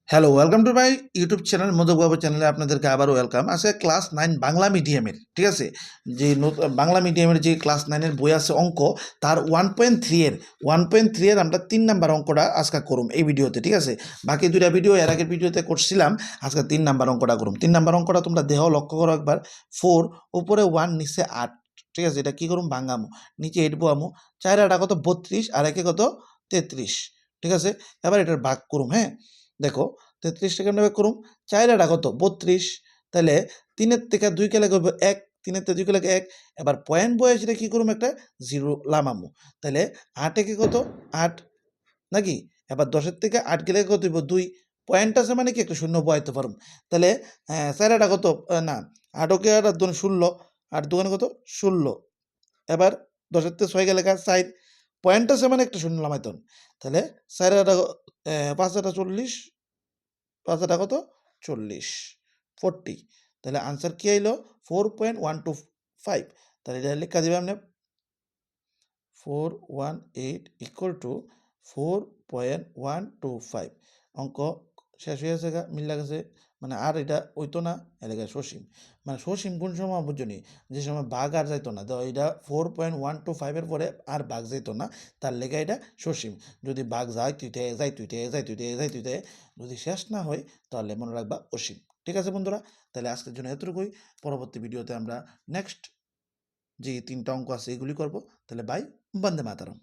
Hello, welcome to my YouTube channel Madhuk Babu চ্যানেলে আপনাদেরকে আবারও ওয়েলকাম। আজকে ক্লাস 9 বাংলা মিডিয়ামের, ঠিক আছে? যে বাংলা মিডিয়ামের যে ক্লাস 9 এর বই আছে অঙ্ক, তার 1.3 এর আমরা 3 নাম্বার অঙ্কটা আজকে করুম এই ভিডিওতে, ঠিক আছে? বাকি দুইটা ভিডিও এর আগের ভিডিওতে করছিলাম, আজকে 3 নাম্বার অঙ্কটা করুম। 3 নাম্বার অঙ্কটা তোমরা দেহ লক্ষ্য করো একবার। 4 উপরে 1 নিচে 8, ঠিক আছে? এটা কি করুম? ভাঙামু, নিচে 8 বোয়ামু। 4 আটা কত? 32 আর একে কত? 33, ঠিক আছে? এবার এটার ভাগ করুম। হ্যাঁ, দেখো 33 টাকে ভাগ করুম, 4 আটা কত? 32, তাহলে 3-এর থেকে 2 গেলে করবো 1, 3-এর থেকে 2 গেলে 1। এবার পয়েন্ট বয়ে সেটা কি করুম? একটা 0 লামামু, তাহলে 8 একে কত? 8 নাকি? এবার 10-এর থেকে 8 গেলে কত হইব? 2, পয়েন্ট আছে মানে কি একটা শূন্য বয়াইতে পারুম। তাহলে 4 আটা কত? না, 8 ওকে 8 আর 2 16, 8 দুগুণে কত? 16। এবার 10-এর থেকে 6 গেলে 4, পয়েন্ট আছে মানে একটা শূন্য লামাইতে হবে। তাহলে 4 আটা 5 আটা 40, 5 আটা কত? 40, 40। তাহলে আনসার কি আইলো? 4.125। তাহলে এটা লেখা দিবে আপনি 418 ইকুয়াল টু 4.125। অঙ্ক শেষ হয়ে গেছে, মিল্লা গেছে। মানে আর এটা হইতো না, এলাকায় সসীম। মানে সসীম কোন সময় বুঝনি? যে সময় বাঘ আর যাইতো না, তো এটা 4.125-এর পরে আর বাঘ যাইতো না, তার লেগে এটা সসীম। যদি বাঘ যায় তুইতে যাই তুইতে যাই তুইতে যাই তুইতে, যদি শেষ না হয় তাহলে মনে রাখবা অসীম। ঠিক আছে বন্ধুরা, তাহলে আজকের জন্য এতটুকুই। পরবর্তী ভিডিওতে আমরা নেক্সট যে 3টা অঙ্ক আছে এগুলি করব। তাহলে বাই, বন্দে মাতরম।